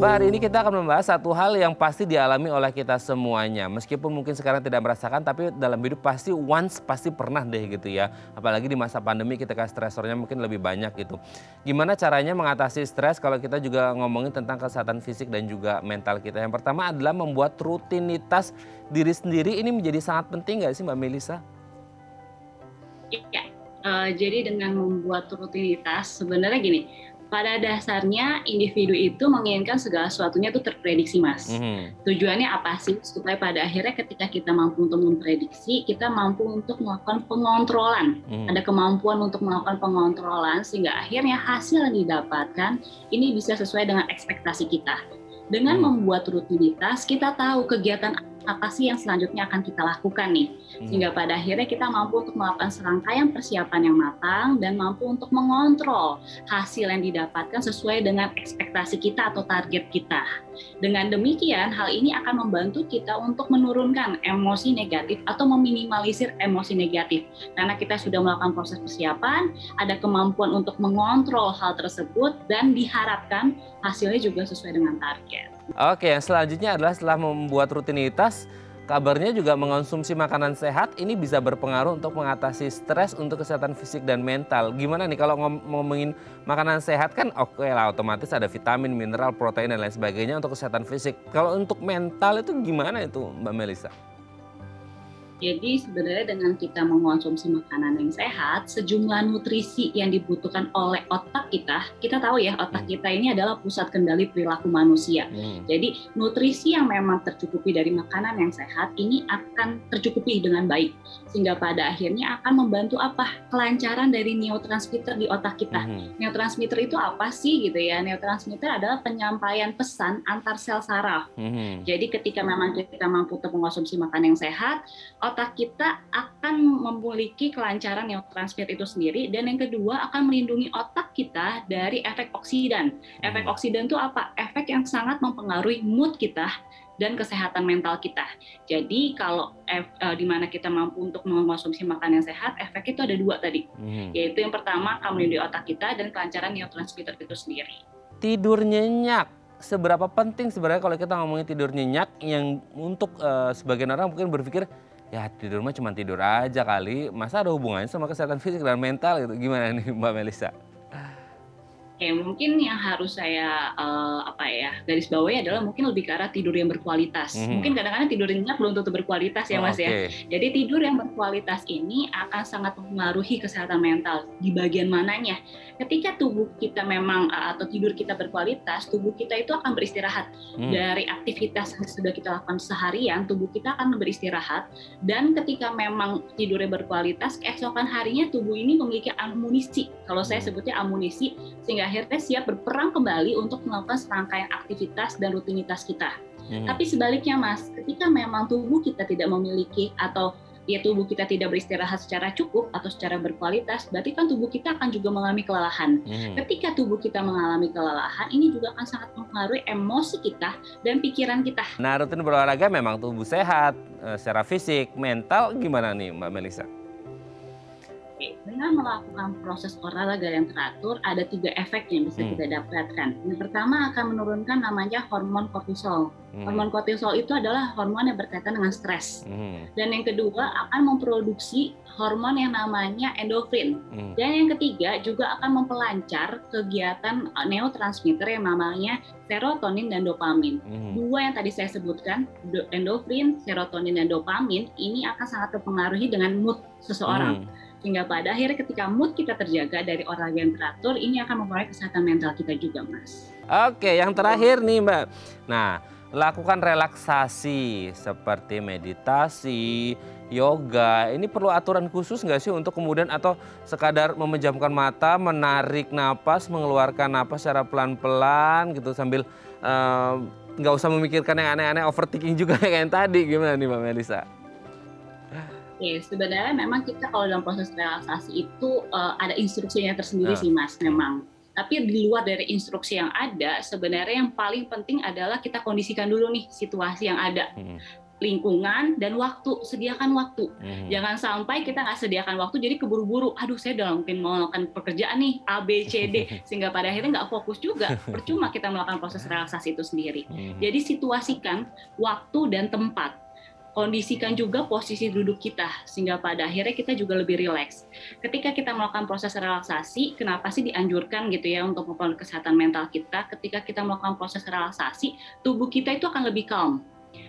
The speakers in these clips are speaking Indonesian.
Mbak, hari ini kita akan membahas satu hal yang pasti dialami oleh kita semuanya. Meskipun mungkin sekarang tidak merasakan, tapi dalam hidup pasti pasti pernah deh gitu ya. Apalagi di masa pandemi ketika stresornya mungkin lebih banyak gitu. Gimana caranya mengatasi stres kalau kita juga ngomongin tentang kesehatan fisik dan juga mental kita. Yang pertama adalah membuat rutinitas diri sendiri ini menjadi sangat penting nggak sih Mbak Melisa? Ya, jadi dengan membuat rutinitas sebenarnya gini, pada dasarnya individu itu menginginkan segala sesuatunya itu terprediksi, Mas. Tujuannya apa sih? Supaya pada akhirnya ketika kita mampu untuk memprediksi, kita mampu untuk melakukan pengontrolan. Ada kemampuan untuk melakukan pengontrolan sehingga akhirnya hasil yang didapatkan ini bisa sesuai dengan ekspektasi kita. Dengan membuat rutinitas, kita tahu kegiatan apa sih yang selanjutnya akan kita lakukan nih. Sehingga pada akhirnya kita mampu untuk melakukan serangkaian persiapan yang matang dan mampu untuk mengontrol hasil yang didapatkan sesuai dengan ekspektasi kita atau target kita. Dengan demikian, hal ini akan membantu kita untuk menurunkan emosi negatif atau meminimalisir emosi negatif. Karena kita sudah melakukan proses persiapan, ada kemampuan untuk mengontrol hal tersebut dan diharapkan hasilnya juga sesuai dengan target. Oke, yang selanjutnya adalah setelah membuat rutinitas, kabarnya juga mengonsumsi makanan sehat ini bisa berpengaruh untuk mengatasi stres untuk kesehatan fisik dan mental. Gimana nih kalau ngomongin makanan sehat kan oke lah, otomatis ada vitamin, mineral, protein dan lain sebagainya untuk kesehatan fisik. Kalau untuk mental itu gimana itu Mbak Melisa? Jadi sebenarnya dengan kita mengonsumsi makanan yang sehat, sejumlah nutrisi yang dibutuhkan oleh otak kita tahu ya otak kita ini adalah pusat kendali perilaku manusia. Jadi nutrisi yang memang tercukupi dari makanan yang sehat ini akan tercukupi dengan baik. Sehingga pada akhirnya akan membantu apa? Kelancaran dari neurotransmitter di otak kita. Neurotransmitter itu apa sih gitu ya? Neurotransmitter adalah penyampaian pesan antar sel saraf. Jadi ketika memang kita mampu untuk mengonsumsi makanan yang sehat, otak kita akan memiliki kelancaran neurotransmitter itu sendiri, dan yang kedua akan melindungi otak kita dari efek oksidan. Efek oksidan itu apa? Efek yang sangat mempengaruhi mood kita dan kesehatan mental kita. Jadi kalau di mana kita mampu untuk mengonsumsi makanan yang sehat, efek itu ada dua tadi. Yaitu yang pertama akan melindungi otak kita dan kelancaran neurotransmitter itu sendiri. Tidur nyenyak. Seberapa penting sebenarnya kalau kita ngomongin tidur nyenyak yang untuk sebagian orang mungkin berpikir ya tidur mah cuma tidur aja kali, masa ada hubungannya sama kesehatan fisik dan mental gitu. Gimana nih Mbak Melisa? Oke, mungkin yang harus saya garis bawahi adalah mungkin lebih ke arah tidur yang berkualitas. Mungkin kadang-kadang tidur nyenyak belum tentu berkualitas ya Mas ya. Jadi tidur yang berkualitas ini akan sangat mempengaruhi kesehatan mental. Di bagian mananya? Ketika tubuh kita memang atau tidur kita berkualitas, tubuh kita itu akan beristirahat dari aktivitas yang sudah kita lakukan seharian. Tubuh kita akan beristirahat, dan ketika memang tidurnya berkualitas, keesokan harinya tubuh ini memiliki amunisi. Kalau saya sebutnya amunisi, sehingga akhirnya siap berperang kembali untuk melakukan serangkaian aktivitas dan rutinitas kita. Tapi sebaliknya Mas, ketika memang tubuh kita tidak memiliki atau tubuh kita tidak beristirahat secara cukup atau secara berkualitas, berarti kan tubuh kita akan juga mengalami kelelahan. Ketika tubuh kita mengalami kelelahan, ini juga akan sangat mempengaruhi emosi kita dan pikiran kita. Nah, rutin berolahraga memang tubuh sehat, secara fisik, mental gimana nih Mbak Melisa? Dengan melakukan proses olahraga yang teratur, ada 3 efek yang bisa kita dapatkan. Yang pertama akan menurunkan namanya hormon kortisol. Hormon kortisol itu adalah hormon yang berkaitan dengan stres. Dan yang kedua akan memproduksi hormon yang namanya endorfin. Dan yang ketiga juga akan mempelancar kegiatan neurotransmitter yang namanya serotonin dan dopamin. Dua yang tadi saya sebutkan, endorfin, serotonin, dan dopamin, ini akan sangat terpengaruhi dengan mood seseorang. Sehingga pada akhirnya ketika mood kita terjaga dari olahraga yang teratur, ini akan mempengaruhi kesehatan mental kita juga Mas. Oke, yang terakhir nih Mbak. Nah, lakukan relaksasi seperti meditasi, yoga. Ini perlu aturan khusus nggak sih untuk kemudian atau sekadar memejamkan mata, menarik napas, mengeluarkan napas secara pelan-pelan gitu sambil nggak usah memikirkan yang aneh-aneh, overthinking juga kayak yang tadi. Gimana nih Mbak Melisa? Sebenarnya memang kita kalau dalam proses relaksasi itu ada instruksinya tersendiri sih Mas memang. Tapi di luar dari instruksi yang ada, sebenarnya yang paling penting adalah kita kondisikan dulu nih situasi yang ada. lingkungan, dan waktu. Sediakan waktu. Jangan sampai kita nggak sediakan waktu, jadi keburu-buru. Aduh, saya udah mungkin mau melakukan pekerjaan nih, A, B, C, D. Sehingga pada akhirnya nggak fokus juga. Percuma kita melakukan proses relaksasi itu sendiri. Jadi situasikan waktu dan tempat. Kondisikan juga posisi duduk kita, sehingga pada akhirnya kita juga lebih rileks. Ketika kita melakukan proses relaksasi, kenapa sih dianjurkan gitu ya untuk memperoleh kesehatan mental kita? Ketika kita melakukan proses relaksasi, tubuh kita itu akan lebih calm.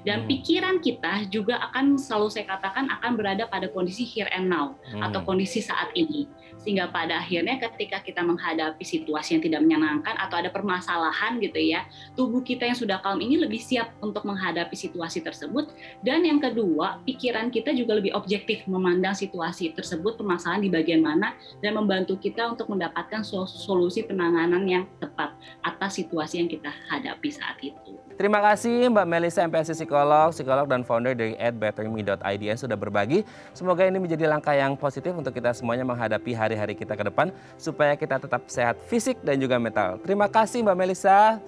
Dan pikiran kita juga akan, selalu saya katakan, akan berada pada kondisi here and now, atau kondisi saat ini. Sehingga pada akhirnya ketika kita menghadapi situasi yang tidak menyenangkan atau ada permasalahan gitu ya, tubuh kita yang sudah calm ini lebih siap untuk menghadapi situasi tersebut. Dan yang kedua, pikiran kita juga lebih objektif memandang situasi tersebut, permasalahan di bagian mana, dan membantu kita untuk mendapatkan solusi penanganan yang tepat atas situasi yang kita hadapi saat itu. Terima kasih Mbak Melisa, MPSI psikolog dan founder dari @betterme.id yang sudah berbagi. Semoga ini menjadi langkah yang positif untuk kita semuanya menghadapi hari-hari kita ke depan supaya kita tetap sehat fisik dan juga mental. Terima kasih Mbak Melisa.